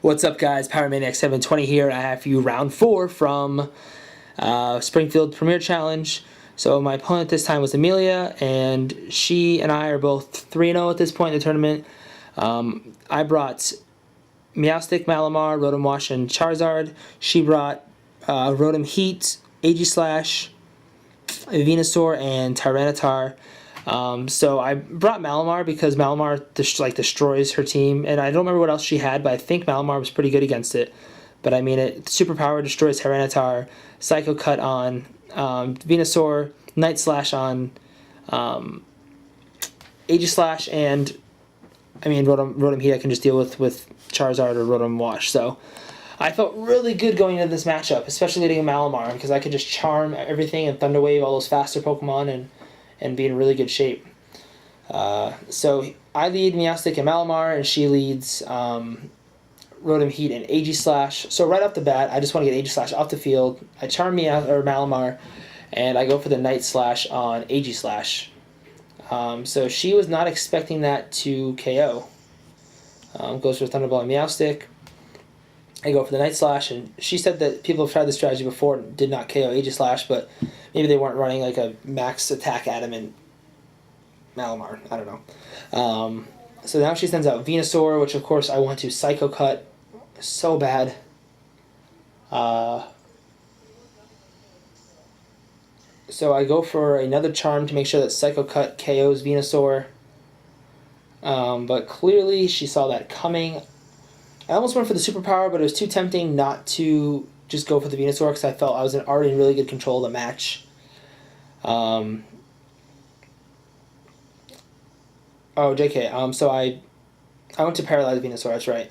What's up, guys? Pyromaniac 720 here. I have for you round 4 from Springfield Premier Challenge. So my opponent this time was Amelia, and she and I are both 3-0 at this point in the tournament. I brought Meowstic, Malamar, Rotom Wash, and Charizard. She brought Rotom Heat, Aegislash, Venusaur, and Tyranitar. So I brought Malamar because Malamar destroys her team, and I don't remember what else she had, but I think Malamar was pretty good against it. But I mean, it Superpower destroys Tyranitar, Psycho Cut on Venusaur, Night Slash on Aegislash, and I mean Rotom Heat I can just deal with Charizard or Rotom Wash. So I felt really good going into this matchup, especially leading a Malamar, because I could just charm everything and Thunder Wave all those faster Pokemon and be in really good shape. So I lead Meowstic and Malamar, and she leads Rotom Heat and Aegislash. So right off the bat, I just want to get Aegislash off the field. I charm Malamar, and I go for the Night Slash on Aegislash. So she was not expecting that to KO. Goes for Thunderbolt on Meowstic. I go for the Night Slash, and she said that people have tried this strategy before and did not KO Aegislash, but maybe they weren't running like a max attack at him in Malamar. I don't know. So now she sends out Venusaur, which of course I want to Psycho Cut so bad. So I go for another charm to make sure that Psycho Cut KOs Venusaur. But clearly she saw that coming. I almost went for the Superpower, but it was too tempting not to just go for the Venusaur because I felt I was already in really good control of the match. Oh, JK. So I went to Paralyze Venusaur, that's right.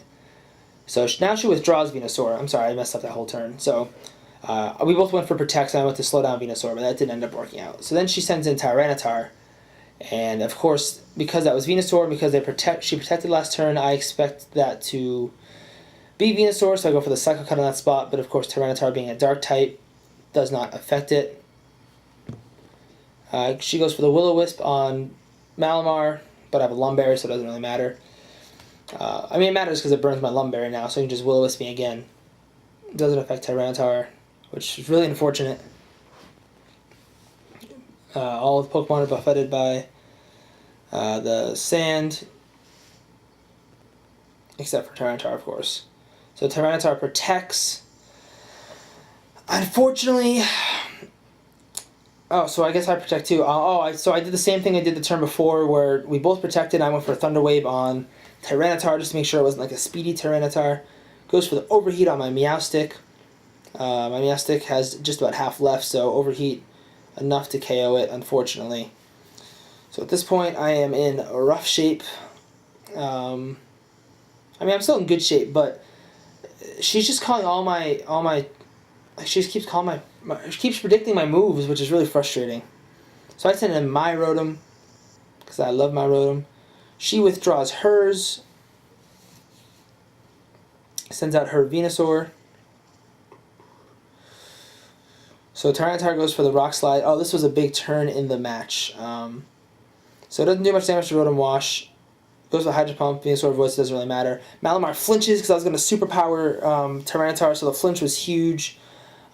So now she withdraws Venusaur. I'm sorry, I messed up that whole turn. So we both went for Protect, and I went to slow down Venusaur, but that didn't end up working out. So then she sends in Tyranitar. And of course, because that was Venusaur, because she protected last turn, I expect that to be Venusaur, so I go for the Psycho Cut on that spot, but of course Tyranitar being a Dark type does not affect it. She goes for the Will-O-Wisp on Malamar, but I have a Lumberry, so it doesn't really matter. I mean, it matters because it burns my Lumberry now, so you can just Will-O-Wisp me again. It doesn't affect Tyranitar, which is really unfortunate. All of the Pokemon are buffeted by the sand, except for Tyranitar, of course. So Tyranitar protects. Unfortunately, so I guess I protect too. So I did the same thing I did the turn before, where we both protected. I went for a Thunder Wave on Tyranitar just to make sure it wasn't like a speedy Tyranitar. Goes for the Overheat on my Meowstic. My Meowstic has just about half left, so Overheat enough to KO it, unfortunately. So at this point, I am in a rough shape. I mean, I'm still in good shape, but she's just calling she just keeps calling she keeps predicting my moves, which is really frustrating. So I send in my Rotom, because I love my Rotom. She withdraws hers, sends out her Venusaur. So Tyranitar goes for the Rock Slide. Oh, this was a big turn in the match. So it doesn't do much damage to Rotom Wash. Goes for the Hydro Pump. Venusaur Voice doesn't really matter. Malamar flinches because I was going to Superpower Tyranitar, so the flinch was huge.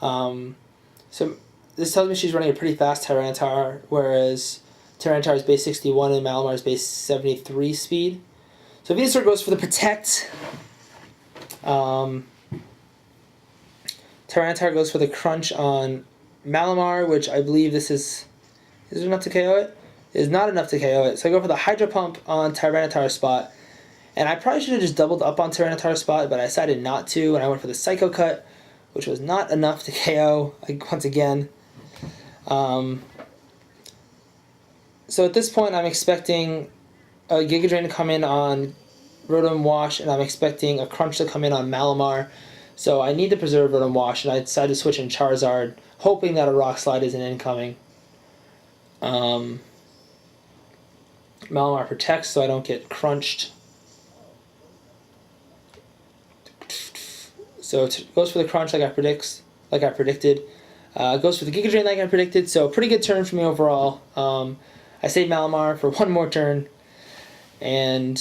So this tells me she's running a pretty fast Tyranitar, whereas Tyranitar is base 61 and Malamar is base 73 speed. So Venusaur goes for the Protect. Tyranitar goes for the Crunch on Malamar, which I believe this is it enough to KO it? It is not enough to KO it. So I go for the Hydro Pump on Tyranitar's spot. And I probably should have just doubled up on Tyranitar's spot, but I decided not to, and I went for the Psycho Cut, which was not enough to KO, once again. So at this point, I'm expecting a Giga Drain to come in on Rotom Wash, and I'm expecting a Crunch to come in on Malamar. So I need to preserve Rotom Wash, and I decided to switch in Charizard, hoping that a Rock Slide isn't incoming. Malamar protects so I don't get crunched. So it goes for the Crunch like I predicted. Goes for the Giga Drain like I predicted, so pretty good turn for me overall. I saved Malamar for one more turn, and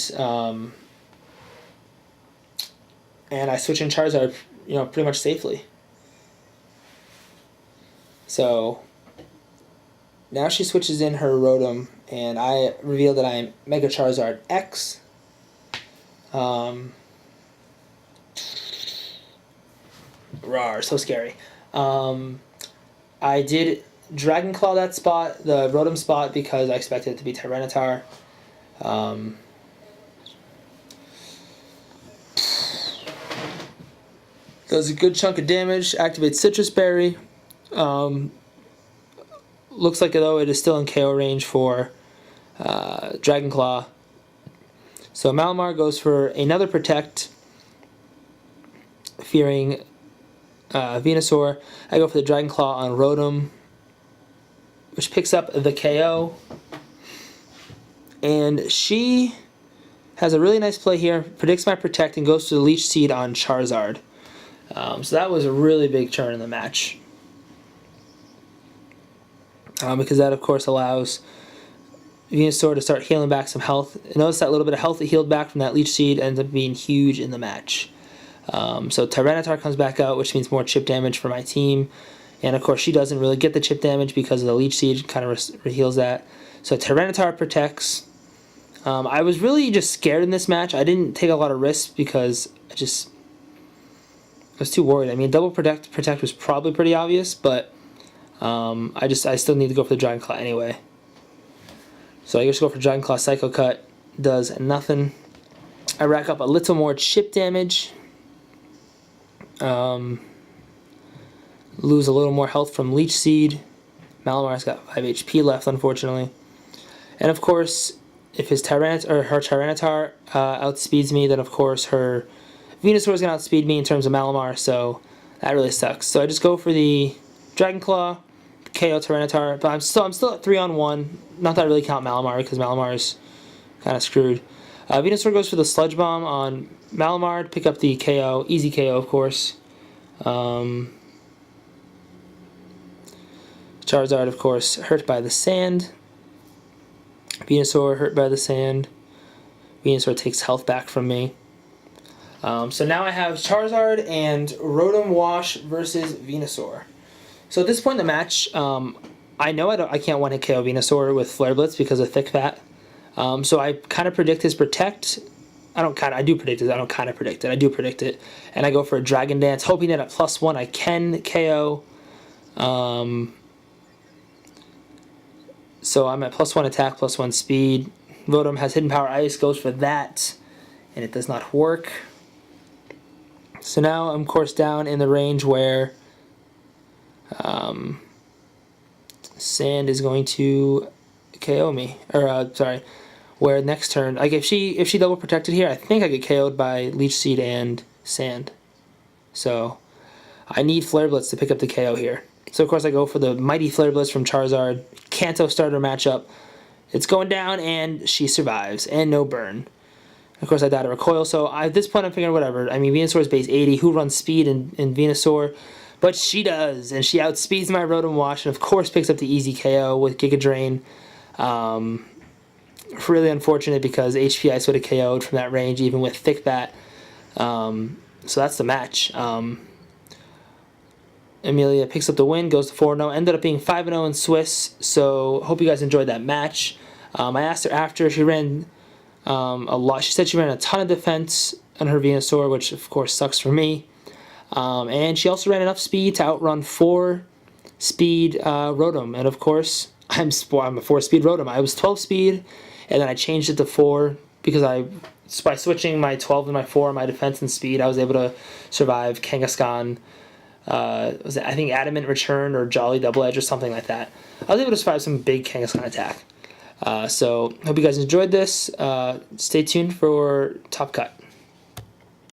and I switch in Charizard, pretty much safely. So now she switches in her Rotom, and I reveal that I am Mega Charizard X. Rawr, so scary. I did Dragon Claw that spot, the Rotom spot, because I expected it to be Tyranitar. Does a good chunk of damage, activates Citrus Berry. Looks like though it is still in KO range for Dragon Claw. So Malamar goes for another Protect, fearing Venusaur. I go for the Dragon Claw on Rotom, which picks up the KO. And she has a really nice play here, predicts my Protect, and goes to the Leech Seed on Charizard. So that was a really big turn in the match. Because that, of course, allows Venusaur to start healing back some health. Notice that little bit of health that healed back from that Leech Seed ends up being huge in the match. So Tyranitar comes back out, which means more chip damage for my team. And, of course, she doesn't really get the chip damage because of the Leech Seed, kind of heals that. So Tyranitar protects. I was really just scared in this match. I didn't take a lot of risks because I was too worried. I mean, double protect was probably pretty obvious, but I still need to go for the Dragon Claw anyway. So I just go for Dragon Claw. Psycho Cut does nothing. I rack up a little more chip damage. Lose a little more health from Leech Seed. Malamar's got 5 HP left, unfortunately. And of course, if her Tyranitar outspeeds me, then of course her Venusaur is going to outspeed me in terms of Malamar, so that really sucks. So I just go for the Dragon Claw, KO Tyranitar, but I'm still at 3-on-1. Not that I really count Malamar because Malamar is kind of screwed. Venusaur goes for the Sludge Bomb on Malamar to pick up the KO, easy KO of course. Charizard of course hurt by the sand. Venusaur hurt by the sand. Venusaur takes health back from me. So now I have Charizard and Rotom Wash versus Venusaur. So at this point in the match, I know I can't one-hit KO Venusaur with Flare Blitz because of Thick Fat. So I kind of predict his Protect. I do predict it. I don't kind of predict it. I do predict it. And I go for a Dragon Dance, hoping that at +1 I can KO. So I'm at +1 attack, +1 speed. Rotom has Hidden Power Ice, goes for that, and it does not work. So now I'm, of course, down in the range where Sand is going to KO me. Or, where next turn, like if she double protected here, I think I get KO'd by Leech Seed and Sand. So I need Flare Blitz to pick up the KO here. So of course I go for the Mighty Flare Blitz from Charizard. Kanto starter matchup. It's going down and she survives. And no burn. Of course I died to Recoil. So at this point I'm figuring whatever. I mean Venusaur's base 80. Who runs speed in Venusaur? But she does. And she outspeeds my Rotom Wash. And of course picks up the easy KO with Giga Drain. Really unfortunate because HP Ice would have KO'd from that range even with Thick Bat. So that's the match. Amelia picks up the win, goes to 4-0, ended up being 5-0 in Swiss, so hope you guys enjoyed that match. I asked her after, she ran a lot. She said she ran a ton of defense on her Venusaur, which of course sucks for me. And she also ran enough speed to outrun 4-speed Rotom, and of course, I'm a 4-speed Rotom. I was 12 speed, and then I changed it to 4 because by switching my 12 and my 4, my defense and speed, I was able to survive Kangaskhan. Was it, I think Adamant Return or Jolly Double Edge or something like that. I was able to survive some big Kangaskhan attack. So hope you guys enjoyed this. Stay tuned for Top Cut.